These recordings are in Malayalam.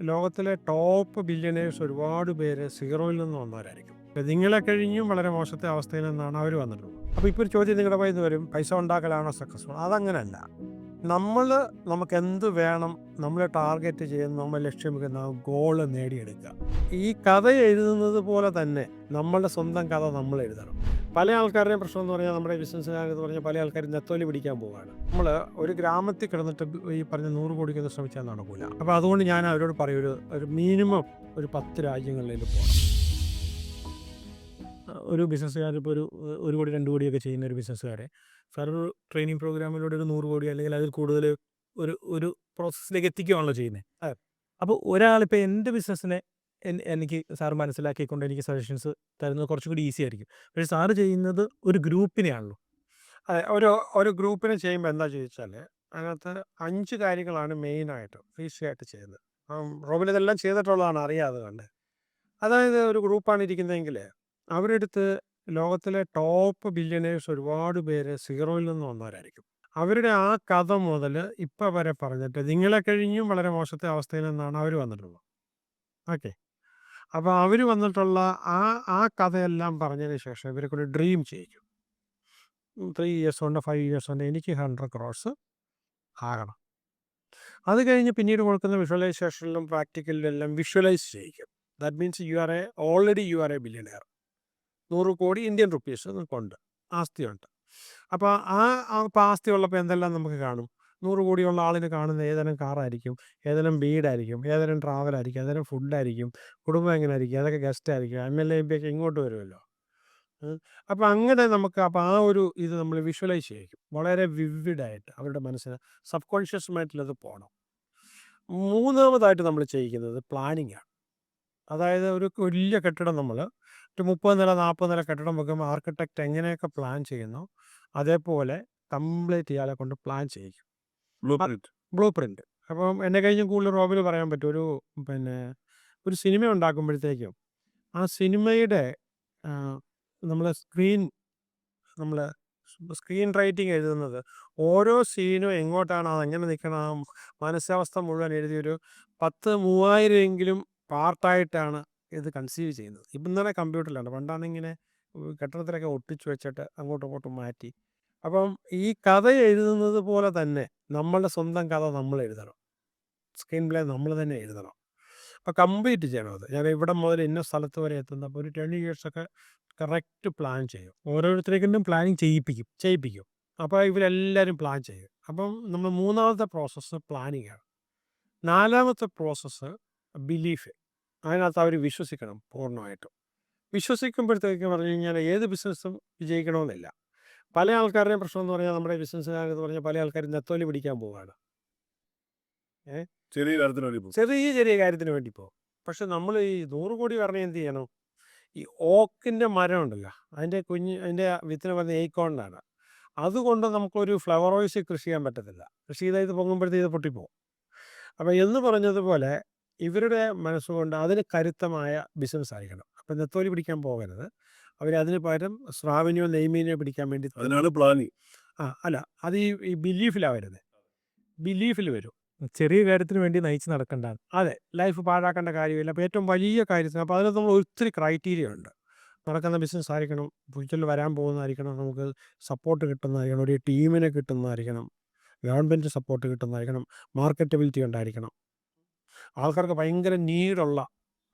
ലോകത്തിലെ ടോപ്പ് ബില്യണേഴ്സ് ഒരുപാട് പേര് സീറോയിൽ നിന്ന് വന്നവരായിരിക്കും. നിങ്ങളെ കഴിഞ്ഞും വളരെ മോശത്തെ അവസ്ഥയിൽ നിന്നാണ് അവർ വന്നിട്ടുള്ളത്. അപ്പോൾ ഇപ്പോൾ ഒരു ചോദ്യം നിങ്ങളുടെ കയ്യിൽ നിന്ന് വരും, പൈസ ഉണ്ടാക്കലാണോ സക്സസ്ഫുൾ? അതങ്ങനെയല്ല. നമ്മൾ നമുക്ക് എന്ത് വേണം, നമ്മൾ ടാർഗറ്റ് ചെയ്യുന്ന, നമ്മൾ ലക്ഷ്യം വെക്കുന്ന ഗോള് നേടിയെടുക്കുക. ഈ കഥ എഴുതുന്നത് പോലെ തന്നെ നമ്മളുടെ സ്വന്തം കഥ നമ്മൾ എഴുതണം. പല ആൾക്കാരുടെയും പ്രശ്നം എന്ന് പറഞ്ഞാൽ, നമ്മുടെ ബിസിനസ്സുകാരെന്ന് പറഞ്ഞാൽ പല ആൾക്കാരും നെത്തോലി പിടിക്കാൻ പോവുകയാണ്. നമ്മൾ ഒരു ഗ്രാമത്തിൽ കിടന്നിട്ട് ഈ പറഞ്ഞ 100 കോടിക്കൊന്നും ശ്രമിച്ചാൽ നടക്കില്ല. അപ്പോൾ അതുകൊണ്ട് ഞാൻ അവരോട് പറയും, ഒരു മിനിമം ഒരു 10 രാജ്യങ്ങളിലും പോകണം. ഒരു ബിസിനസ്സുകാർ ഇപ്പോൾ ഒരു കോടി 2 കോടിയൊക്കെ ചെയ്യുന്ന ഒരു ബിസിനസ്സുകാരെ വേറൊരു ട്രെയിനിങ് പ്രോഗ്രാമിലൂടെ ഒരു 100 കോടി അല്ലെങ്കിൽ അതിൽ കൂടുതൽ ഒരു പ്രോസസ്സിലേക്ക് എത്തിക്കുകയാണല്ലോ ചെയ്യുന്നത്. അപ്പോൾ ഒരാളിപ്പോൾ എൻ്റെ ബിസിനസ്സിനെ എനിക്ക് സാറ് മനസ്സിലാക്കിക്കൊണ്ട് എനിക്ക് സജഷൻസ് തരുന്നത് കുറച്ചും കൂടി ഈസി ആയിരിക്കും. പക്ഷേ സാറ് ചെയ്യുന്നത് ഒരു ഗ്രൂപ്പിനെയാണല്ലോ. അതെ, ഒരു ഗ്രൂപ്പിനെ ചെയ്യുമ്പോൾ എന്താ ചോദിച്ചാൽ, അതിനകത്ത് 5 കാര്യങ്ങളാണ് മെയിനായിട്ട് ഈസിയായിട്ട് ചെയ്യുന്നത്. റോബിൻ ഇതെല്ലാം ചെയ്തിട്ടുള്ളതാണ്, അറിയാതെ കണ്ട്. അതായത് ഒരു ഗ്രൂപ്പാണ് ഇരിക്കുന്നതെങ്കിൽ അവരുടെ അടുത്ത് ലോകത്തിലെ ടോപ്പ് ബില്യണേഴ്സ് ഒരുപാട് പേര് സീറോയിൽ നിന്ന് വന്നവരായിരിക്കും. അവരുടെ ആ കഥ മുതൽ ഇപ്പം വരെ പറഞ്ഞിട്ട് നിങ്ങളെ കഴിഞ്ഞും വളരെ മോശത്തെ അവസ്ഥയിൽ നിന്നാണ് അവർ വന്നിട്ടുള്ളത്. ഓക്കെ. അപ്പോൾ അവർ വന്നിട്ടുള്ള ആ കഥയെല്ലാം പറഞ്ഞതിന് ശേഷം ഇവർക്കൊരു ഡ്രീം ചെയ്യിക്കും. 3 ഇയേഴ്സ് കൊണ്ട് 5 ഇയേഴ്സ് കൊണ്ട് എനിക്ക് 100 crores ആകണം. അത് കഴിഞ്ഞ് പിന്നീട് കൊടുക്കുന്ന വിഷ്വലൈസേഷനിലും പ്രാക്ടിക്കലിലും എല്ലാം വിഷ്വലൈസ് ചെയ്യിക്കും. That means you are a billionaire. 100 crore Indian rupees നിങ്ങൾക്കുണ്ട്, ആസ്തിയുണ്ട്. അപ്പോൾ ആസ്തി ഉള്ളപ്പോൾ എന്തെല്ലാം നമുക്ക് കാണും? 100 കോടിയുള്ള ആളിന് കാണുന്ന ഏതെങ്കിലും കാറായിരിക്കും, ഏതെങ്കിലും വീടായിരിക്കും, ഏതെങ്കിലും ട്രാവലായിരിക്കും, ഏതെങ്കിലും ഫുഡായിരിക്കും, കുടുംബം എങ്ങനെ ആയിരിക്കും, അതൊക്കെ ഗസ്റ്റായിരിക്കും, MLA MP ഒക്കെ ഇങ്ങോട്ട് വരുമല്ലോ. അപ്പോൾ അങ്ങനെ നമുക്ക് ആ ഒരു ഇത് നമ്മൾ വിഷ്വലൈസ് ചെയ്യിക്കും വളരെ വിവിഡായിട്ട് അവരുടെ മനസ്സിന് സബ് കോൺഷ്യസ് മൈൻഡിലത് പോകണം. മൂന്നാമതായിട്ട് നമ്മൾ ചെയ്യിക്കുന്നത് പ്ലാനിങ് ആണ്. അതായത് ഒരു വലിയ കെട്ടിടം നമ്മൾ ഒരു 30 നില 40 നില കെട്ടിടം വെക്കുമ്പോൾ ആർക്കിടെക്റ്റ് എങ്ങനെയൊക്കെ പ്ലാൻ ചെയ്യുന്നു അതേപോലെ കംപ്ലീറ്റ് ചെയ്യാതെ കൊണ്ട് പ്ലാൻ ചെയ്യിക്കും. Blue print. അപ്പം എന്നെ കഴിഞ്ഞും കൂടുതൽ റോബിന് പറയാൻ പറ്റും. ഒരു സിനിമ ഉണ്ടാക്കുമ്പോഴത്തേക്കും ആ സിനിമയുടെ നമ്മൾ സ്ക്രീൻ റൈറ്റിംഗ് എഴുതുന്നത് ഓരോ സീനും എങ്ങോട്ടാണ്, അതെങ്ങനെ നിൽക്കണം, മനസ്സാവസ്ഥ മുഴുവൻ എഴുതിയൊരു 10,000-3000 എങ്കിലും പാർട്ടായിട്ടാണ് ഇത് കൺസീവ് ചെയ്യുന്നത്. ഇപ്പം തന്നെ കമ്പ്യൂട്ടറിലാണ്, പണ്ടാണിങ്ങനെ കെട്ടിടത്തിലൊക്കെ ഒട്ടിച്ചു വെച്ചിട്ട് അങ്ങോട്ടും ഇങ്ങോട്ടും മാറ്റി. അപ്പം ഈ കഥ എഴുതുന്നത് പോലെ തന്നെ നമ്മളുടെ സ്വന്തം കഥ നമ്മൾ എഴുതണം. സ്ക്രീൻ പ്ലേ നമ്മൾ തന്നെ എഴുതണം. അപ്പോൾ കംപ്ലീറ്റ് ചെയ്യണം അത്. ഞാൻ ഇവിടെ മുതൽ ഇന്ന സ്ഥലത്ത് വരെ എത്തുന്ന അപ്പോൾ ഒരു 10 ഇയേഴ്സൊക്കെ കറക്റ്റ് പ്ലാൻ ചെയ്യും. ഓരോരുത്തരെക്കൊണ്ടും പ്ലാനിങ് ചെയ്യിപ്പിക്കും. അപ്പോൾ ഇവരെല്ലാവരും പ്ലാൻ ചെയ്യും. അപ്പം നമ്മൾ മൂന്നാമത്തെ പ്രോസസ്സ് പ്ലാനിങ് ആണ്. നാലാമത്തെ പ്രോസസ്സ് ബിലീഫ്. അതിനകത്ത് അവർ വിശ്വസിക്കണം പൂർണ്ണമായിട്ടും. വിശ്വസിക്കുമ്പോഴത്തേക്ക് പറഞ്ഞു കഴിഞ്ഞാൽ ഏത് ബിസിനസ്സും വിജയിക്കണമെന്നില്ല. പല ആൾക്കാരുടെയും പ്രശ്നം എന്ന് പറഞ്ഞാൽ, നമ്മുടെ ബിസിനസ്സുകാരെന്ന് പറഞ്ഞാൽ പല ആൾക്കാരും നെത്തോലി പിടിക്കാൻ പോവുകയാണ്. ചെറിയ കാര്യത്തിന് വേണ്ടി പോകും. പക്ഷെ നമ്മൾ ഈ 100 കോടി പറഞ്ഞാൽ എന്ത് ചെയ്യണം? ഈ ഓക്കിൻ്റെ മരം ഉണ്ടല്ലോ, അതിൻ്റെ വിത്തിന് പറഞ്ഞ ഏക്കോണ്ടാണ്. അതുകൊണ്ട് നമുക്കൊരു ഫ്ലവർ ഓയിസ് കൃഷി ചെയ്യാൻ പറ്റത്തില്ല. കൃഷി ചെയ്താൽ ഇത് പൊങ്ങുമ്പോഴത്തേക്ക് ഇത് പൊട്ടിപ്പോകും. അപ്പോൾ എന്ന് പറഞ്ഞതുപോലെ ഇവരുടെ മനസ്സുകൊണ്ട് അതിന് കരുത്തമായ ബിസിനസ് ആയിരിക്കണം. അപ്പം നെത്തോലി പിടിക്കാൻ പോകരുത്. അവരതിന് പകരം സ്രാവിനെയോ നെയ്മീനെയോ പിടിക്കാൻ വേണ്ടി പ്ലാനിങ്. അല്ല, അത് ഈ ബിലീഫിലാണ് വരുന്നത്. ബിലീഫിൽ വരും. ചെറിയ കാര്യത്തിന് വേണ്ടി നയിച്ച് നടക്കണ്ട. അതെ, ലൈഫ് പാഴാക്കേണ്ട കാര്യമില്ല. അപ്പോൾ ഏറ്റവും വലിയ കാര്യത്തിന്, അപ്പോൾ അതിനകത്ത് നമ്മൾ ഒത്തിരി ക്രൈറ്റീരിയ ഉണ്ട്. നടക്കുന്ന ബിസിനസ് ആയിരിക്കണം, ഫ്യൂച്ചറിൽ വരാൻ പോകുന്നതായിരിക്കണം, നമുക്ക് സപ്പോർട്ട് കിട്ടുന്നതായിരിക്കണം, ഒരു ടീമിനെ കിട്ടുന്നതായിരിക്കണം, ഗവൺമെൻറ് സപ്പോർട്ട് കിട്ടുന്നതായിരിക്കണം, മാർക്കറ്റബിലിറ്റി ഉണ്ടായിരിക്കണം, ആൾക്കാർക്ക് ഭയങ്കര നീഡുള്ള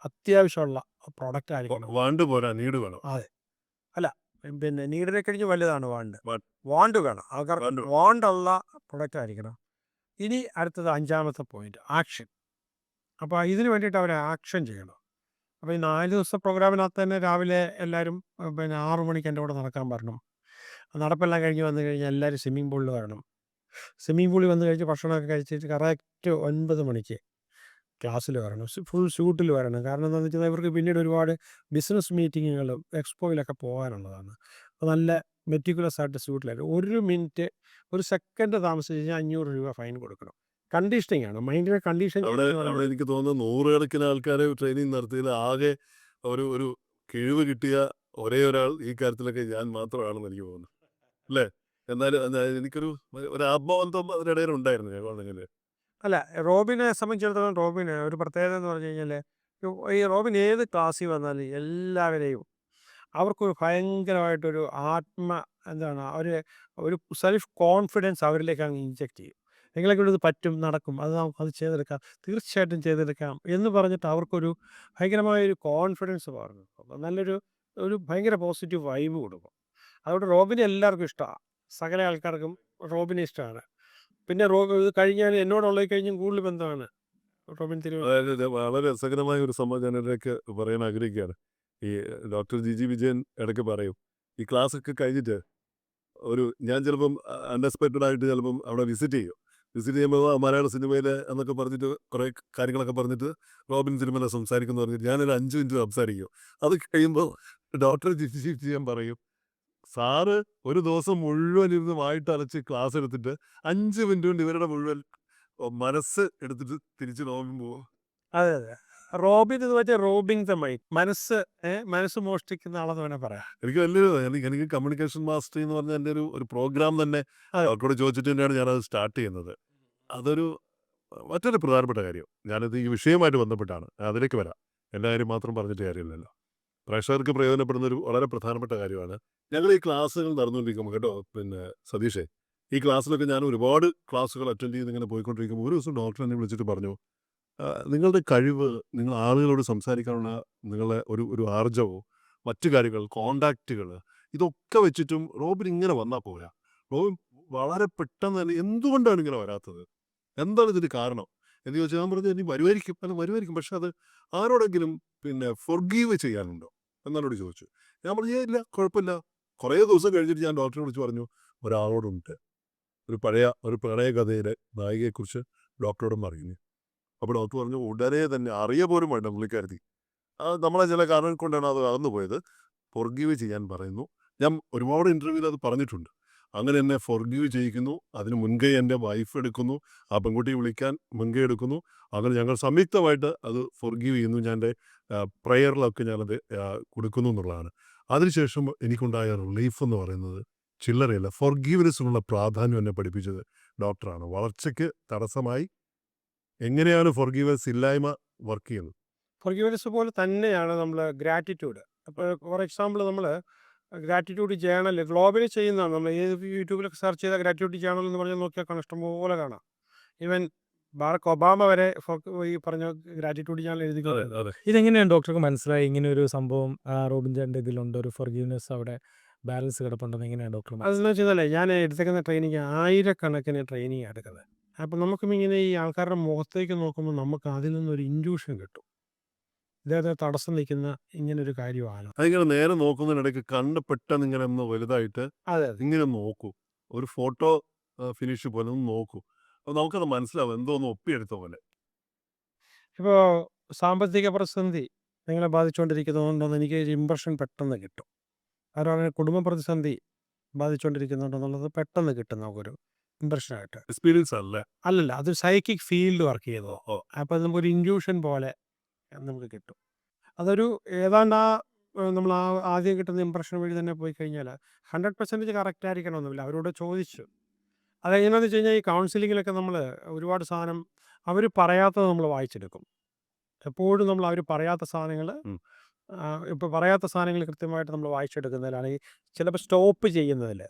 അത്യാവശ്യമുള്ള പ്രോഡക്റ്റ് ആയിരിക്കണം. വാണ്ട് പോരാ, നീഡ് വേണം. അതെ, അല്ല, പിന്നെ നീഡിനെ കഴിഞ്ഞ് വലുതാണ് വാണ്ട് വേണം. ആൾക്കാർക്ക് വാണ്ടുള്ള പ്രൊഡക്റ്റ് ആയിരിക്കണം. ഇനി അടുത്തത് 5ാമത്തെ പോയിന്റ്, ആക്ഷൻ. അപ്പോൾ ഇതിന് വേണ്ടിയിട്ട് അവർ ആക്ഷൻ ചെയ്യണം. അപ്പോൾ ഈ 4 ദിവസത്തെ പ്രോഗ്രാമിനകത്ത് തന്നെ രാവിലെ എല്ലാവരും 6 മണിക്ക് എൻ്റെ കൂടെ നടക്കാൻ വരണം. നടപ്പെല്ലാം കഴിഞ്ഞ് വന്നു കഴിഞ്ഞാൽ എല്ലാവരും സ്വിമ്മിംഗ് പൂളിൽ വരണം. സ്വിമ്മിംഗ് പൂളിൽ വന്നു കഴിച്ച് ഭക്ഷണമൊക്കെ കഴിച്ചിട്ട് കറക്റ്റ് 9 മണിക്ക് ക്ലാസ്സിൽ വരണം. ഫുൾ സ്യൂട്ടിൽ വരണം. കാരണം എന്താണെന്ന് വെച്ചാൽ ഇവർക്ക് പിന്നീട് ഒരുപാട് ബിസിനസ് മീറ്റിങ്ങുകളും എക്സ്പോയിലൊക്കെ പോകാനുള്ളതാണ്. അപ്പോൾ നല്ല മെറ്റിക്കുലസ് ആയിട്ട് സ്യൂട്ടിലായിട്ട് 1 മിനിറ്റ് 1 സെക്കൻഡ് താമസിച്ച് കഴിഞ്ഞാൽ 500 രൂപ ഫൈൻ കൊടുക്കണം. കണ്ടീഷനിങ് ആണ്, മൈൻഡിനെ കണ്ടീഷൻ. അവിടെ എനിക്ക് തോന്നുന്നു 100 കണക്കിന് ആൾക്കാരെ ട്രെയിനിങ് നടത്തിയതിൽ ആകെ ഒരു കിഴിവ് കിട്ടിയ ഒരേ ഒരാൾ ഈ കാര്യത്തിലൊക്കെ ഞാൻ മാത്രമാണെന്ന് എനിക്ക് തോന്നുന്നു, അല്ലേ? എന്നാലും എനിക്കൊരു ആത്മബന്ധം അതിനിടയിൽ ഉണ്ടായിരുന്നു. അല്ല, റോബിനെ സംബന്ധിച്ചിടത്തോളം റോബിന് ഒരു പ്രത്യേകത എന്ന് പറഞ്ഞു കഴിഞ്ഞാൽ ഈ റോബിൻ ഏത് ക്ലാസ്സിൽ വന്നാലും എല്ലാവരെയും അവർക്കൊരു ഭയങ്കരമായിട്ടൊരു എന്താണ് ഒരു സെൽഫ് കോൺഫിഡൻസ് അവരിലേക്ക് അങ്ങ് ഇൻജെക്റ്റ് ചെയ്യും. നിങ്ങളെക്കൊണ്ട് ഇത് പറ്റും, നടക്കും, അത് ചെയ്തെടുക്കാം, തീർച്ചയായിട്ടും ചെയ്തെടുക്കാം എന്ന് പറഞ്ഞിട്ട് അവർക്കൊരു ഭയങ്കരമായൊരു കോൺഫിഡൻസ് പറഞ്ഞു കൊടുക്കും. ഒരു ഭയങ്കര പോസിറ്റീവ് വൈബ് കൊടുക്കും. അതുകൊണ്ട് റോബിനെ എല്ലാവർക്കും ഇഷ്ടമാണ്. സകല ആൾക്കാർക്കും റോബിനെ ഇഷ്ടമാണ്. പിന്നെ ഇത് കഴിഞ്ഞാൽ എന്നോടുള്ള കഴിഞ്ഞും കൂടുതൽ ബന്ധമാണ് റോബിൻ തിരുവനന്തപുരം. അതായത് ഇത് വളരെ രസകരമായ ഒരു സംഭവം ഞാൻ ഇടയ്ക്ക് പറയാൻ ആഗ്രഹിക്കുകയാണ്. ഈ ഡോക്ടർ ജിജി വിജയൻ ഇടയ്ക്ക് പറയും, ഈ ക്ലാസ്സൊക്കെ കഴിഞ്ഞിട്ട് ഞാൻ ചിലപ്പം അൺഎക്സ്പെക്റ്റഡ് ആയിട്ട് ചിലപ്പം അവിടെ വിസിറ്റ് ചെയ്യുമ്പോൾ മലയാള സിനിമയിൽ എന്നൊക്കെ പറഞ്ഞിട്ട് കുറേ കാര്യങ്ങളൊക്കെ പറഞ്ഞിട്ട് റോബിൻ തിരുമല സംസാരിക്കുന്നു പറഞ്ഞിട്ട് ഞാനൊരു 5 മിനിറ്റ് സംസാരിക്കും. അത് കഴിയുമ്പോൾ ഡോക്ടർ ജിജി വിജയൻ പറയും, സാറ് ഒരു ദിവസം മുഴുവൻ ഇരുന്ന് വായിട്ടലച്ച് ക്ലാസ് എടുത്തിട്ട് 5 മിനിറ്റ് കൊണ്ട് ഇവരുടെ മുഴുവൻ മനസ്സ് എടുത്തിട്ട് തിരിച്ച് റോബിൻ പോകും. അതെ, അതെ. റോബിൻ ഇത് മറ്റേ റോബിങ് ദ മൈൻഡ്, മനസ്സ് മോഷ്ടിക്കുന്ന ആളെന്ന് വേണേൽ പറയാം. എനിക്ക് കമ്മ്യൂണിക്കേഷൻ മാസ്റ്ററി എന്ന് പറഞ്ഞ എൻ്റെ ഒരു പ്രോഗ്രാം തന്നെ അതെ. ഡോക്ടറോട് ചോദിച്ചിട്ട് തന്നെയാണ് ഞാനത് സ്റ്റാർട്ട് ചെയ്യുന്നത്. അതൊരു മറ്റൊരു പ്രധാനപ്പെട്ട കാര്യം. ഞാനത് ഈ വിഷയമായിട്ട് ബന്ധപ്പെട്ടാണ്. അതിലേക്ക് വരാം. എൻ്റെ കാര്യം മാത്രം പറഞ്ഞിട്ട് കാര്യമില്ലല്ലോ. പ്രേക്ഷകർക്ക് പ്രയോജനപ്പെടുന്ന ഒരു വളരെ പ്രധാനപ്പെട്ട കാര്യമാണ്. ഞങ്ങൾ ഈ ക്ലാസ്സുകൾ നടന്നുകൊണ്ടിരിക്കുമ്പോൾ കേട്ടോ, പിന്നെ സതീഷേ, ഈ ക്ലാസ്സിലൊക്കെ ഞാൻ ഒരുപാട് ക്ലാസ്സുകൾ അറ്റൻഡ് ചെയ്ത് ഇങ്ങനെ പോയിക്കൊണ്ടിരിക്കുമ്പോൾ ഒരു ദിവസം ഡോക്ടർ എന്നെ വിളിച്ചിട്ട് പറഞ്ഞു, നിങ്ങളുടെ കഴിവ്, നിങ്ങൾ ആളുകളോട് സംസാരിക്കാനുള്ള നിങ്ങളുടെ ഒരു ആർജവവും മറ്റു കാര്യങ്ങൾ, കോണ്ടാക്റ്റുകൾ, ഇതൊക്കെ വെച്ചിട്ടും റോബിൻ ഇങ്ങനെ വന്നാൽ പോരാ. റോബിൻ വളരെ പെട്ടെന്ന് തന്നെ എന്തുകൊണ്ടാണ് ഇങ്ങനെ വരാത്തത്, എന്താണ് ഇതിന് കാരണം എന്ന് ചോദിച്ചാൽ ഞാൻ പറഞ്ഞു, ഇനി വരുമായിരിക്കും, പക്ഷെ അത് ആരോടെങ്കിലും ഫൊർഗീവ് ചെയ്യാനുണ്ടോ എന്നോട് ചോദിച്ചു. ഞാൻ പറഞ്ഞു, ഇല്ല, കുഴപ്പമില്ല. കുറേ ദിവസം കഴിഞ്ഞിട്ട് ഞാൻ ഡോക്ടറെ വിളിച്ച് പറഞ്ഞു, ഒരാളോടുണ്ട്, ഒരു പ്രണയ കഥയിലെ നായികയെക്കുറിച്ച് ഡോക്ടറോടും അറിയുന്നു. അപ്പോൾ ഡോക്ടർ പറഞ്ഞു, ഉടനെ തന്നെ അറിയ പോലും വേണ്ട പുള്ളിക്കാരത്തി, നമ്മളെ ചില കാരണം കൊണ്ടാണ് അത് അകന്നു പോയത്, ഫൊർഗീവ് ചെയ്യാൻ പറയുന്നു. ഞാൻ ഒരുപാട് ഇൻ്റർവ്യൂവിൽ അത് പറഞ്ഞിട്ടുണ്ട്. അങ്ങനെ എന്നെ ഫൊർഗീവ് ചെയ്യിക്കുന്നു. അതിന് മുൻകൈ എൻ്റെ വൈഫ് എടുക്കുന്നു. ആ പെൺകുട്ടിയെ വിളിക്കാൻ മുൻകൈ എടുക്കുന്നു. അങ്ങനെ ഞങ്ങൾ സംയുക്തമായിട്ട് അത് ഫൊർഗീവ് ചെയ്യുന്നു. ഞാൻ എൻ്റെ പ്രയറിലൊക്കെ ഞാനത് കൊടുക്കുന്നു എന്നുള്ളതാണ്. അതിനുശേഷം എനിക്കുണ്ടായ റിലീഫ് എന്ന് പറയുന്നത് ചില്ലറയല്ല. ഫൊർഗീവ്നെസ്സിനുള്ള പ്രാധാന്യം എന്നെ പഠിപ്പിച്ചത് ഡോക്ടറാണ്. വളർച്ചയ്ക്ക് തടസ്സമായി എങ്ങനെയാണ് ഫൊർഗീവ്നെസ് ഇല്ലായ്മ വർക്ക് ചെയ്യുന്നത്. ഫൊർഗീവ്നെസ് പോലെ തന്നെയാണ് നമ്മൾ ഗ്രാറ്റിറ്റ്യൂഡ്. അപ്പോൾ ഫോർ എക്സാമ്പിൾ നമ്മൾ ഗ്രാറ്റിറ്റ്യൂഡ് ജേണൽ ഗ്ലോബലി ചെയ്യുന്നതാണ്. നമ്മൾ ഏത് യൂട്യൂബിലൊക്കെ സെർച്ച് ചെയ്ത ഗ്രാറ്റിറ്റ്യൂഡ് ജേണൽ എന്ന് പറഞ്ഞാൽ നോക്കിയാൽ കാണാം, ഇഷ്ടംപോലെ കാണാം. ഈവൻ ബാറക് ഒബാമ വരെ ഈ പറഞ്ഞ ഗ്രാറ്റിറ്റ്യൂഡ് ജേണൽ എഴുതി. ഇതെങ്ങനെയാണ് ഡോക്ടർക്ക് മനസ്സിലായി ഇങ്ങനെ ഒരു സംഭവം റോബിൻ ചാൻ്റെ ഇതിലുണ്ട്, ഒരു ഫൊർഗീവ്നെസ് അവിടെ ബാലൻസ് കിടപ്പുണ്ടെന്ന് എങ്ങനെയാണ് ഡോക്ടർ അതെന്ന് വെച്ചാൽ ഞാൻ എടുത്തേക്കുന്ന ട്രെയിനിങ് ആയിരക്കണക്കിന് ട്രെയിനിങ് എടുക്കുന്നത്. അപ്പം നമുക്കും ഇങ്ങനെ ഈ ആൾക്കാരുടെ മുഖത്തേക്ക് നോക്കുമ്പോൾ നമുക്ക് അതിൽ നിന്നൊരു ഇൻഡ്യൂഷൻ കിട്ടും, ഇദ്ദേഹത്തെ തടസ്സം നിൽക്കുന്ന ഇങ്ങനൊരു കാര്യമാണ്. അതിങ്ങനെ നേരെ നോക്കുന്നതിനിടയ്ക്ക് കണ്ണ് പെട്ടെന്ന് ഇങ്ങനെ ഒന്ന് വലുതായിട്ട് അതെ, ഇങ്ങനെ നോക്കൂ, ഒരു ഫോട്ടോ ഫിനിഷ് പോലെ ഒന്ന് നോക്കൂ. അപ്പോൾ നമുക്കത് മനസ്സിലാവും, എന്തോ ഒന്ന് ഒപ്പിയെടുത്ത പോലെ. ഇപ്പോൾ സാമ്പത്തിക പ്രതിസന്ധി നിങ്ങളെ ബാധിച്ചുകൊണ്ടിരിക്കുന്നതുകൊണ്ടെന്ന് എനിക്ക് ഒരു ഇമ്പ്രഷൻ പെട്ടെന്ന് കിട്ടും. അതുപോലെ കുടുംബ പ്രതിസന്ധി ബാധിച്ചുകൊണ്ടിരിക്കുന്നുണ്ടെന്നുള്ളത് പെട്ടെന്ന് കിട്ടും നമുക്കൊരു ഇമ്പ്രഷനായിട്ട്. എക്സ്പീരിയൻസ് അല്ലേ? അല്ലല്ല, അത് സൈക്കിക് ഫീൽഡ് വർക്ക് ചെയ്തോ. അപ്പോൾ നമുക്കൊരു ഇൻഡ്യൂഷൻ പോലെ നമുക്ക് കിട്ടും. അതൊരു ഏതാണ്ട് നമ്മൾ ആദ്യം കിട്ടുന്ന ഇമ്പ്രഷൻ വഴി തന്നെ പോയി കഴിഞ്ഞാൽ 100% കറക്റ്റ് ആയിരിക്കണമെന്നില്ല. അവരോട് ചോദിച്ചു. അതെങ്ങനെയാണെന്ന് വെച്ച് കഴിഞ്ഞാൽ ഈ കൗൺസിലിങ്ങിലൊക്കെ നമ്മൾ ഒരുപാട് സാധനം അവർ പറയാത്തത് നമ്മൾ വായിച്ചെടുക്കും. എപ്പോഴും നമ്മൾ അവർ പറയാത്ത സാധനങ്ങൾ ഇപ്പോൾ പറയാത്ത സാധനങ്ങൾ കൃത്യമായിട്ട് നമ്മൾ വായിച്ചെടുക്കുന്നതിലാണ്. ഈ ചിലപ്പോൾ സ്റ്റോപ്പ് ചെയ്യുന്നതിൽ,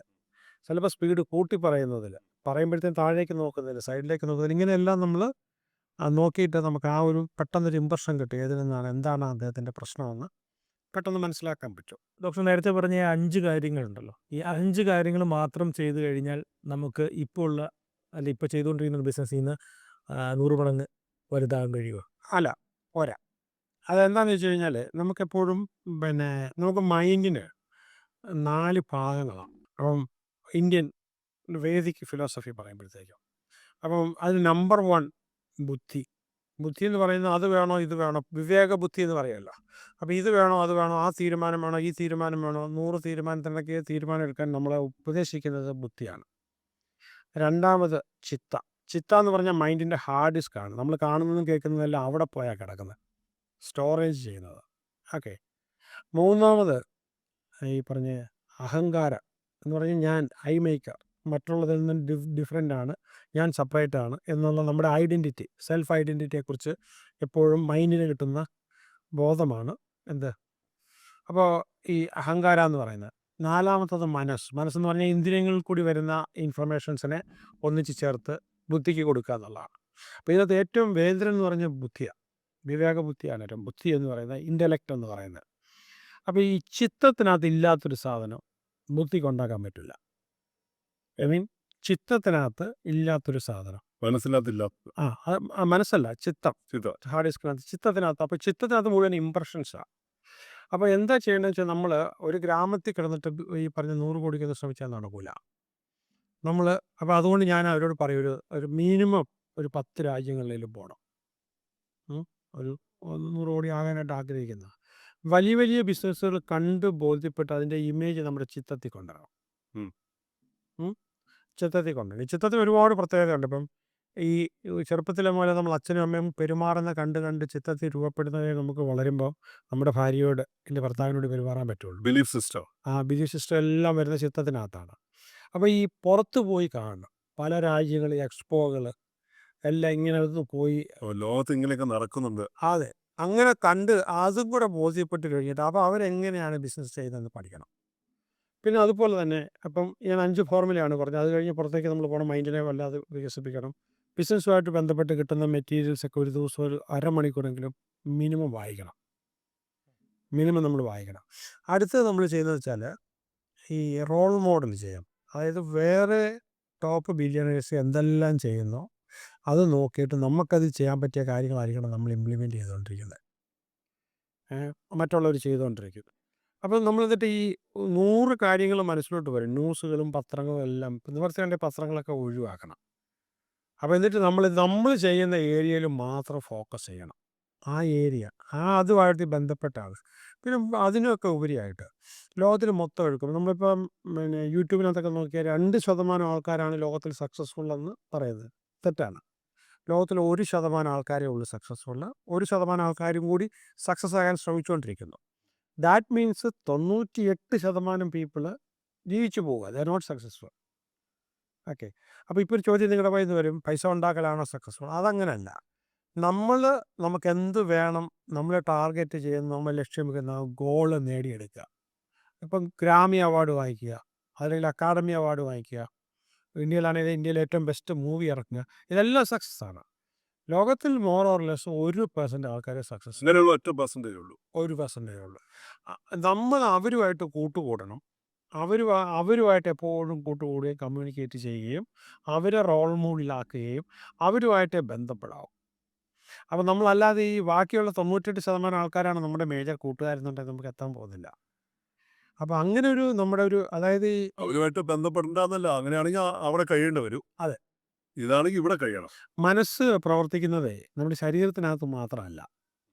ചിലപ്പോൾ സ്പീഡ് കൂട്ടി പറയുന്നതിൽ, പറയുമ്പോഴത്തേക്കും താഴേക്ക് നോക്കുന്നതിൽ, സൈഡിലേക്ക് നോക്കുന്നതിൽ, ഇങ്ങനെയെല്ലാം നമ്മൾ നോക്കിയിട്ട് നമുക്ക് ആ ഒരു പെട്ടെന്നൊരു ഇമ്പ്രഷൻ കിട്ടും, ഏതിൽ നിന്നാണ്, എന്താണ് അദ്ദേഹത്തിൻ്റെ പ്രശ്നമെന്ന് പെട്ടെന്ന് മനസ്സിലാക്കാൻ പറ്റും. ഡോക്ടർ നേരത്തെ പറഞ്ഞ 5 കാര്യങ്ങളുണ്ടല്ലോ, ഈ 5 കാര്യങ്ങൾ മാത്രം ചെയ്തു കഴിഞ്ഞാൽ നമുക്ക് ഇപ്പോൾ ചെയ്തുകൊണ്ടിരിക്കുന്ന ബിസിനസ്സിൽ നിന്ന് 100 മടങ്ങ് വലുതാകാൻ കഴിയുമോ? അല്ല, പോരാ. അതെന്താണെന്ന് വെച്ച് കഴിഞ്ഞാൽ നമുക്കെപ്പോഴും നമുക്ക് മൈൻഡിന് 4 ഭാഗങ്ങളാണ്. അപ്പം ഇന്ത്യൻ വേദിക് ഫിലോസഫി പറയുമ്പോഴത്തേക്കും അപ്പം അതിൽ നമ്പർ 1 ബുദ്ധി. ബുദ്ധി എന്ന് പറയുന്നത് അത് വേണോ ഇത് വേണോ, വിവേക ബുദ്ധി എന്ന് പറയുമല്ലോ. അപ്പോൾ ഇത് വേണോ അത് വേണോ, ആ തീരുമാനം വേണോ ഈ തീരുമാനം വേണോ, 100 തീരുമാനത്തിനിടയ്ക്ക് തീരുമാനം എടുക്കാൻ നമ്മളെ ഉപദേശിക്കുന്നത് ബുദ്ധിയാണ്. രണ്ടാമത് ചിത്ത എന്ന് പറഞ്ഞാൽ മൈൻഡിൻ്റെ ഹാർഡ് ഡിസ്ക്കാണ്. നമ്മൾ കാണുന്നതും കേൾക്കുന്നതെല്ലാം അവിടെ പോയാൽ കിടക്കുന്നത്, സ്റ്റോറേജ് ചെയ്യുന്നത്. ഓക്കെ. മൂന്നാമത് ഈ പറഞ്ഞ അഹങ്കാരം എന്ന് പറഞ്ഞാൽ ഐ മേക്കർ, മറ്റുള്ളതിൽ നിന്ന് ഡിഫറെൻ്റ് ആണ്, ഞാൻ സെപ്പറേറ്റ് ആണ് എന്നുള്ള നമ്മുടെ ഐഡൻറ്റിറ്റി, സെൽഫ് ഐഡൻറ്റിറ്റിയെക്കുറിച്ച് എപ്പോഴും മൈൻഡിന് കിട്ടുന്ന ബോധമാണ് എന്ത്. അപ്പോൾ ഈ അഹങ്കാരം എന്ന് പറയുന്നത്. നാലാമത്തത് മനസ്സെന്ന് പറഞ്ഞാൽ ഇന്ദ്രിയങ്ങളിൽ കൂടി വരുന്ന ഇൻഫർമേഷൻസിനെ ഒന്നിച്ച് ചേർത്ത് ബുദ്ധിക്ക് കൊടുക്കുക എന്നുള്ളതാണ്. അപ്പോൾ ഇതിനകത്ത് ഏറ്റവും വേന്ദ്രൻ എന്ന് പറഞ്ഞാൽ ബുദ്ധിയാണ്, വിവേക ബുദ്ധിയാണ് ഏറ്റവും ബുദ്ധി എന്ന് പറയുന്നത്, ഇൻ്റലക്റ്റ് എന്ന് പറയുന്നത്. അപ്പോൾ ഈ ചിത്തത്തിനകത്ത് ഇല്ലാത്തൊരു സാധനം ബുദ്ധിക്ക് ഉണ്ടാക്കാൻ പറ്റില്ല. ഐ മീൻ ചിത്തത്തിനകത്ത് ഇല്ലാത്തൊരു സാധനം, മനസ്സിനകത്തില്ല. മനസ്സല്ല, ചിത്തം, ചിത്ത. ഹാർഡ് ഡിസ്കിനകത്ത്, ചിത്തത്തിനകത്ത്. അപ്പോൾ ചിത്തത്തിനകത്ത് മുഴുവൻ ഇമ്പ്രഷൻസാണ്. അപ്പോൾ എന്താ ചെയ്യേണ്ടതെന്ന് വെച്ചാൽ നമ്മൾ ഒരു ഗ്രാമത്തിൽ കിടന്നിട്ട് ഈ പറഞ്ഞ 100 കോടിക്കൊന്നും ശ്രമിച്ചാൽ നടക്കില്ല നമ്മൾ. അപ്പോൾ അതുകൊണ്ട് ഞാൻ അവരോട് പറയും, ഒരു മിനിമം ഒരു 10 രാജ്യങ്ങളിലും പോകണം. ഒരു 100 കോടി ആകാനായിട്ട് ആഗ്രഹിക്കുന്ന വലിയ വലിയ ബിസിനസ്സുകൾ കണ്ട് ബോധ്യപ്പെട്ട് അതിൻ്റെ ഇമേജ് നമ്മുടെ ചിത്തത്തിൽ കൊണ്ടുവരണം. ചിത്തത്തിൽ കൊണ്ടുവരണം. ഈ ചിത്തത്തിൽ ഒരുപാട് പ്രത്യേകതയുണ്ട്. ഇപ്പം ഈ ചെറുപ്പത്തിലെ മുതലേ നമ്മൾ അച്ഛനും അമ്മയും പെരുമാറുന്ന കണ്ട് ചിത്തത്തിൽ രൂപപ്പെടുന്നതിനെ നമുക്ക് വളരുമ്പോൾ നമ്മുടെ ഭാര്യയോട്, എൻ്റെ ഭർത്താവിനോട് പെരുമാറാൻ പറ്റുള്ളൂ. Belief system. ബിലീഫ് സിസ്റ്റം എല്ലാം വരുന്ന ചിത്തത്തിനകത്താണ്. അപ്പോൾ ഈ പുറത്ത് പോയി കാണണം, പല രാജ്യങ്ങൾ, എക്സ്പോകൾ എല്ലാം ഇങ്ങനെ ഒന്ന് പോയി ലോകത്ത് ഇങ്ങനെയൊക്കെ നടക്കുന്നുണ്ട്. അതെ, അങ്ങനെ കണ്ട് അതും കൂടെ ബോധ്യപ്പെട്ട് കഴിഞ്ഞിട്ട് അപ്പോൾ അവരെങ്ങനെയാണ് ബിസിനസ് ചെയ്യുന്നതെന്ന് പഠിക്കണം. പിന്നെ അതുപോലെ തന്നെ അപ്പം ഞാൻ 5 ഫോർമുലയാണ് പറഞ്ഞത്. അത് കഴിഞ്ഞ് പുറത്തേക്ക് നമ്മൾ പോകണം, മൈൻഡിനെ വല്ലാതെ വികസിപ്പിക്കണം. ബിസിനസ്സുമായിട്ട് ബന്ധപ്പെട്ട് കിട്ടുന്ന മെറ്റീരിയൽസൊക്കെ ഒരു ദിവസം ഒരു അരമണിക്കൂറെങ്കിലും മിനിമം വായിക്കണം. നമ്മൾ വായിക്കണം. അടുത്തത് നമ്മൾ ചെയ്യുന്നത് വെച്ചാൽ ഈ റോൾ മോഡൽ ചെയ്യാം. അതായത് വേറെ ടോപ്പ് ബില്യണേഴ്സ് എന്തെല്ലാം ചെയ്യുന്നോ അത് നോക്കിയിട്ട് നമുക്കത് ചെയ്യാൻ പറ്റിയ കാര്യങ്ങളായിരിക്കണം നമ്മൾ ഇംപ്ലിമെൻ്റ് ചെയ്തുകൊണ്ടിരിക്കുന്നത്, മറ്റുള്ളവർ ചെയ്തുകൊണ്ടിരിക്കുന്നത്. അപ്പോൾ നമ്മൾ എന്നിട്ട് ഈ 100 കാര്യങ്ങൾ മനസ്സിലോട്ട് വരും. ന്യൂസുകളും പത്രങ്ങളും എല്ലാം നിവർത്തി വേണ്ട പത്രങ്ങളൊക്കെ ഒഴിവാക്കണം. അപ്പോൾ എന്നിട്ട് നമ്മൾ ചെയ്യുന്ന ഏരിയയിൽ മാത്രം ഫോക്കസ് ചെയ്യണം. ആ ഏരിയ, അതുമായിട്ട് ബന്ധപ്പെട്ടാണ്. പിന്നെ അതിനൊക്കെ ഉപരിയായിട്ട് ലോകത്തിൽ മൊത്തം എടുക്കും. നമ്മളിപ്പം പിന്നെ യൂട്യൂബിനകത്തൊക്കെ നോക്കിയാൽ 2% ആൾക്കാരാണ് ലോകത്തിൽ സക്സസ്ഫുൾ എന്ന് പറയുന്നത്. തെറ്റാണ്. ലോകത്തിൽ 1% ആൾക്കാരേ ഉള്ളൂ സക്സസ്ഫുൾ. 1% ആൾക്കാരും കൂടി സക്സസ് ആകാൻ ശ്രമിച്ചുകൊണ്ടിരിക്കുന്നു. ദാറ്റ് മീൻസ് 98% പീപ്പിൾ ജീവിച്ചു പോവുക, they are not successful. Okay. അപ്പോൾ ഇപ്പോൾ ഒരു ചോദ്യം നിങ്ങളുടെ കയ്യിൽ നിന്ന് വരും, പൈസ ഉണ്ടാക്കലാണോ സക്സസ്ഫുൾ? അതങ്ങനെയല്ല. നമുക്ക് എന്ത് വേണം, നമ്മൾ ടാർഗറ്റ് ചെയ്യുന്ന, നമ്മൾ ലക്ഷ്യം വെക്കുന്ന ഗോള് നേടിയെടുക്കുക. ഇപ്പം ഗ്രാമി അവാർഡ് വാങ്ങിക്കുക, അല്ലെങ്കിൽ അക്കാഡമി അവാർഡ് വാങ്ങിക്കുക, ഇന്ത്യയിലാണെങ്കിൽ ഇന്ത്യയിൽ ഏറ്റവും ബെസ്റ്റ് മൂവി ഇറക്കുക, ഇതെല്ലാം സക്സസ് ആണ്. ലോകത്തിൽ മോർ ഓർ ലെസ് 1% ആൾക്കാരെ സക്സസ്, അങ്ങനെയുള്ള 1% ഉള്ളൂ. 1% ഉള്ളൂ. നമ്മൾ അവരുമായിട്ട് കൂട്ടുകൂടണം. അവരുമായിട്ട് എപ്പോഴും കൂട്ടുകൂടുകയും കമ്മ്യൂണിക്കേറ്റ് ചെയ്യുകയും അവരെ റോൾ മോഡലാക്കുകയും അവരുമായിട്ട് ബന്ധപ്പെടാവും. അപ്പോൾ നമ്മളല്ലാതെ ഈ ബാക്കിയുള്ള 98% ആൾക്കാരാണ് നമ്മുടെ മേജർ കൂട്ടുകാരെന്നുണ്ടെങ്കിൽ നമുക്ക് എത്താൻ പോകുന്നില്ല. അപ്പോൾ അങ്ങനെ ഒരു നമ്മുടെ ഒരു, അതായത് ഈ അവരുമായിട്ട് ബന്ധപ്പെടണ്ടെന്നല്ല, അങ്ങനെയാണെങ്കിൽ അവിടെ കഴിയേണ്ടി വരും. അതെ. ഇതാണെങ്കിൽ ഇവിടെ കഴിയണം. മനസ്സ് പ്രവർത്തിക്കുന്നതേ നമ്മുടെ ശരീരത്തിനകത്ത് മാത്രമല്ല,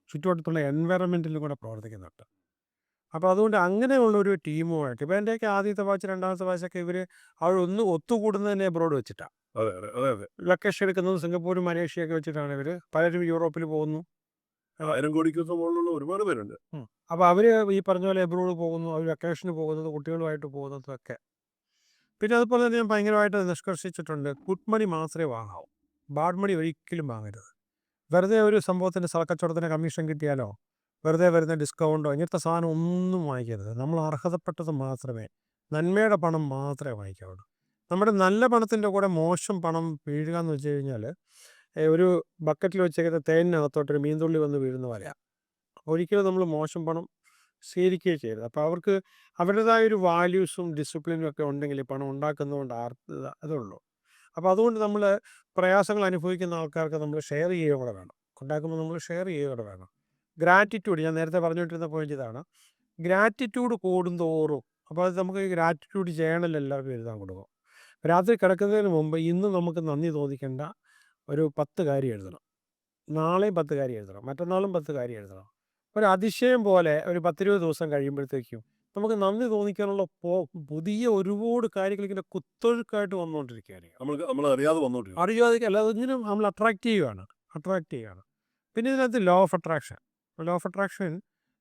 ചുറ്റുവട്ടത്തുള്ള എൻവയറമെൻറ്റിലും കൂടെ പ്രവർത്തിക്കുന്നുണ്ട്. അപ്പോൾ അതുകൊണ്ട് അങ്ങനെയുള്ളൊരു ടീമുമായിട്ട്, ഇപ്പോൾ എൻ്റെയൊക്കെ ആദ്യത്തെ ബാച്ച്, രണ്ടാമത്തെ ബാച്ചൊക്കെ അവരൊന്ന് ഒത്തുകൂടുന്നത് തന്നെ അബ്രോഡ് വെച്ചിട്ടാണ്. അതെ അതെ അതെ അതെ. ലൊക്കേഷൻ എടുക്കുന്നത് സിംഗപ്പൂരും മലേഷ്യയൊക്കെ വെച്ചിട്ടാണ് ഇവർ. പലരും യൂറോപ്പിൽ പോകുന്നു. 1000 കോടിക്കൊക്കെ മുകളിലുള്ള ഒരുപാട് പേരുണ്ട്. അപ്പോൾ അവർ ഈ പറഞ്ഞ പോലെ എബ്രോഡ് പോകുന്നു, അവർ വെക്കേഷന് പോകുന്നത്, കുട്ടികളുമായിട്ട് പോകുന്നതൊക്കെ. പിന്നെ അതുപോലെ തന്നെ ഞാൻ ഭയങ്കരമായിട്ട് നിഷ്കർഷിച്ചിട്ടുണ്ട്, ഗുഡ് മണി മാത്രമേ വാങ്ങാവൂ, ബാഡ് മണി ഒരിക്കലും വാങ്ങരുത്. വെറുതെ ഒരു സംഭവത്തിൻ്റെ സ്ഥലക്കച്ചവടത്തിന് കമ്മീഷൻ കിട്ടിയാലോ, വെറുതെ വരുന്ന ഡിസ്കൗണ്ടോ, ഇങ്ങനത്തെ സാധനം ഒന്നും വാങ്ങിക്കരുത്. നമ്മൾ അർഹതപ്പെട്ടത് മാത്രമേ, നന്മയുടെ പണം മാത്രമേ വാങ്ങിക്കാവുള്ളൂ. നമ്മുടെ നല്ല പണത്തിൻ്റെ കൂടെ മോശം പണം വീഴുക എന്ന് വെച്ച് കഴിഞ്ഞാൽ, ഒരു ബക്കറ്റിൽ വെച്ചേക്കുന്ന തേനിനകത്തോട്ടൊരു മീൻതുള്ളി വന്ന് വീഴുന്ന പോലെയാണ്. ഒരിക്കലും നമ്മൾ മോശം പണം സ്വീകരിക്കുകയും ചെയ്യരുത്. അപ്പോൾ അവർക്ക് അവരുടേതായൊരു വാല്യൂസും ഡിസിപ്ലിനും ഒക്കെ ഉണ്ടെങ്കിൽ പണം ഉണ്ടാക്കുന്നതുകൊണ്ട് അതുള്ളൂ. അപ്പോൾ അതുകൊണ്ട് നമ്മൾ പ്രയാസങ്ങൾ അനുഭവിക്കുന്ന ആൾക്കാർക്ക് നമ്മൾ ഷെയർ ചെയ്യുക കൂടെ വേണം. ഉണ്ടാക്കുമ്പോൾ നമ്മൾ ഷെയർ ചെയ്യുക കൂടെ വേണം. ഗ്രാറ്റിറ്റ്യൂഡ്, ഞാൻ നേരത്തെ പറഞ്ഞുകൊണ്ടിരുന്ന പോയിന്റ് ഇതാണ്. ഗ്രാറ്റിറ്റ്യൂഡ് കൂടുന്തോറും, അപ്പോൾ അത് നമുക്ക് ഈ ഗ്രാറ്റിറ്റ്യൂഡ് ചെയ്യണമല്ലോ എല്ലാവർക്കും എഴുതാൻ കൊടുക്കും. രാത്രി കിടക്കുന്നതിന് മുമ്പ് ഇന്ന് നമുക്ക് നന്ദി തോന്നിക്കേണ്ട ഒരു 10 കാര്യം എഴുതണം. നാളെയും 10 കാര്യം എഴുതണം, മറ്റന്നാളും 10 കാര്യം എഴുതണം. ഒരു അതിശയം പോലെ ഒരു 10-20 ദിവസം കഴിയുമ്പോഴത്തേക്കും നമുക്ക് നന്ദി തോന്നിക്കാനുള്ള പുതിയ ഒരുപാട് കാര്യങ്ങൾ ഇങ്ങനെ കുത്തൊഴുക്കായിട്ട് വന്നുകൊണ്ടിരിക്കുകയായിരിക്കും. നമ്മൾ അറിയാതെ വന്നോണ്ടിരിക്കും. അറിയാതെ അല്ല, അതിങ്ങനെ നമ്മൾ അട്രാക്റ്റ് ചെയ്യുകയാണ്. പിന്നെ ഇതിനകത്ത് ലോ ഓഫ് അട്രാക്ഷൻ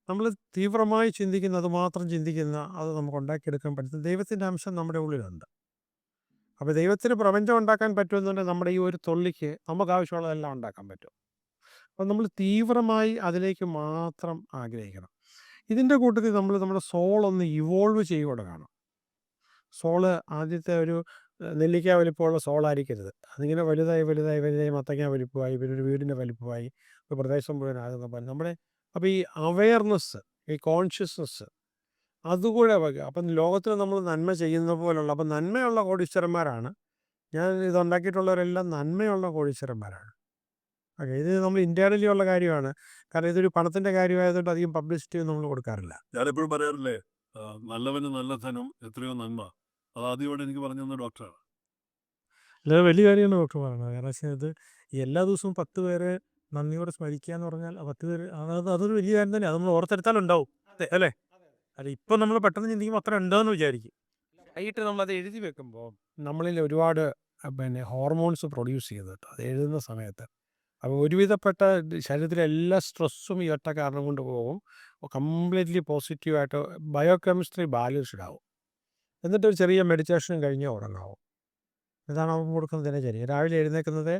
നമ്മൾ തീവ്രമായി ചിന്തിക്കുന്ന, അത് മാത്രം ചിന്തിക്കുന്ന, അത് നമുക്ക് ഉണ്ടാക്കിയെടുക്കാൻ പറ്റുന്ന ദൈവത്തിൻ്റെ അംശം നമ്മുടെ ഉള്ളിലുണ്ട്. അപ്പോൾ ദൈവത്തിന് പ്രപഞ്ചം ഉണ്ടാക്കാൻ പറ്റുമെന്നുണ്ടെങ്കിൽ നമ്മുടെ ഈ ഒരു തുള്ളിക്ക് നമുക്ക് ആവശ്യമുള്ളതെല്ലാം ഉണ്ടാക്കാൻ പറ്റും. അപ്പം നമ്മൾ തീവ്രമായി അതിലേക്ക് മാത്രം ആഗ്രഹിക്കണം. ഇതിൻ്റെ കൂട്ടത്തിൽ നമ്മൾ നമ്മുടെ സോളൊന്ന് ഇവോൾവ് ചെയ്യുകൂടെ കാണും. സോള് ആദ്യത്തെ ഒരു നെല്ലിക്ക വലിപ്പമുള്ള സോളായിരിക്കരുത്. അതിങ്ങനെ വലുതായി വലുതായി വലുതായി മത്തങ്ങ വലിപ്പമായി, പിന്നെ ഒരു വീടിൻ്റെ വലിപ്പമായി, ഒരു പ്രദേശം മുഴുവനാകുന്ന പോലെ നമ്മുടെ അപ്പോൾ ഈ അവെയർനെസ്, ഈ കോൺഷ്യസ്നെസ് അതുകൂടെ വയ്ക്കുക. അപ്പം ലോകത്തിൽ നമ്മൾ നന്മ ചെയ്യുന്ന പോലുള്ള അപ്പം നന്മയുള്ള കോടീശ്വരന്മാരാണ്. ഞാൻ ഇതുണ്ടാക്കിയിട്ടുള്ളവരെല്ലാം നന്മയുള്ള കോടീശ്വരന്മാരാണ്. ഓക്കെ, ഇത് നമ്മൾ ഇന്റേണലി ഉള്ള കാര്യമാണ്. കാരണം ഇതൊരു പണത്തിൻ്റെ കാര്യമായതുകൊണ്ട് അധികം പബ്ലിസിറ്റി നമ്മൾ കൊടുക്കാറില്ല. ഞാനെപ്പോഴും പറയാറില്ലേ, നല്ലവന് നല്ല ധനം എത്രയോ നന്മ. അത് ആദ്യമായിട്ട് എനിക്ക് പറഞ്ഞു തന്ന ഡോക്ടറാണ്. അല്ലാതെ വലിയ കാര്യമാണ് ഡോക്ടർ പറയുന്നത്. കാരണം വെച്ചാൽ ഇത് എല്ലാ ദിവസവും 10 പേരെ നന്ദിയോടെ സ്മരിക്കുക എന്ന് പറഞ്ഞാൽ 10 പേര് അതൊരു വലിയ കാര്യം തന്നെ. അത് നമ്മൾ ഓർത്തെടുത്താലുണ്ടാവും അല്ലേ? അല്ല ഇപ്പം നമ്മൾ പെട്ടെന്ന് ചിന്തിക്കുമ്പോൾ അത്ര ഉണ്ടോയെന്ന് വിചാരിക്കും. വൈകിട്ട് നമ്മളത് എഴുതി വെക്കുമ്പോൾ നമ്മളിൽ ഒരുപാട് പിന്നെ ഹോർമോൺസ് പ്രൊഡ്യൂസ് ചെയ്ത് കേട്ടോ അത് എഴുതുന്ന സമയത്ത്. അപ്പോൾ ഒരുവിധപ്പെട്ട ശരീരത്തിലെ എല്ലാ സ്ട്രെസ്സും ഈ ഒറ്റ കാരണം കൊണ്ട് പോകും. കംപ്ലീറ്റ്ലി പോസിറ്റീവായിട്ട് ബയോകെമിസ്ട്രി ബാലൻസ്ഡ് ആവും. എന്നിട്ട് ഒരു ചെറിയ മെഡിറ്റേഷനും കഴിഞ്ഞ് ഉറങ്ങാവും. ഇതാണ് അവൻ കൊടുക്കുന്ന ദിനചര്യ. രാവിലെ എഴുന്നേൽക്കുന്നത്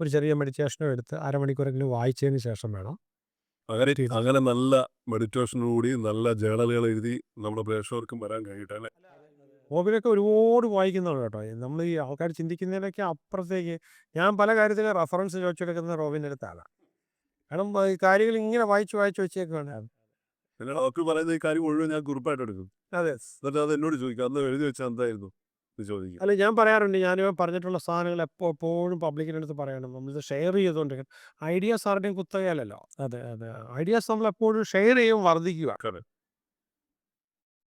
ഒരു ചെറിയ മെഡിറ്റേഷനും എടുത്ത് അരമണിക്കൂറെങ്കിലും വായിച്ചതിന് ശേഷം വേണം. അങ്ങനെ നല്ല മെഡിറ്റേഷനോടുകൂടി നല്ല ജേണലുകൾ എഴുതി നമ്മുടെ പ്രേക്ഷകർക്കും വരാൻ കഴിയട്ടെ അല്ലേ? റോബിനൊക്കെ ഒരുപാട് വായിക്കുന്നതാണ് കേട്ടോ. നമ്മൾ ഈ ആൾക്കാർ ചിന്തിക്കുന്നതിനൊക്കെ അപ്പുറത്തേക്ക് ഞാൻ പല കാര്യത്തിലും റെഫറൻസ് ചോദിച്ചെടുക്കുന്നത് റോബിൻ്റെ അടുത്താണ്. കാരണം ഈ കാര്യങ്ങൾ ഇങ്ങനെ വായിച്ച് വായിച്ച് വെച്ചേക്കാണ്. പിന്നെ ഡോക്ടർ പറയുന്ന ഈ കാര്യം മുഴുവൻ ഞാൻ കുറിപ്പായിട്ട് എടുക്കും. അതെ. എന്നിട്ട് അത് എന്നോട് ചോദിക്കും, അന്ന് എഴുതി വെച്ചാൽ എന്തായിരുന്നു എന്ന് ചോദിക്കും. അല്ല ഞാൻ പറയാറുണ്ട്, ഞാൻ പറഞ്ഞിട്ടുള്ള സാധനങ്ങൾ എപ്പോഴും പബ്ലിക്കിൻ്റെ അടുത്ത് പറയണം. നമ്മളിത് ഷെയർ ചെയ്തുകൊണ്ടിരിക്കണം. ഐഡിയാസ് ആരുടെയും കുത്തകയല്ലല്ലോ. അതെ അതെ ഐഡിയാസ് നമ്മൾ എപ്പോഴും ഷെയർ ചെയ്യും, വർദ്ധിക്കുക. Correct.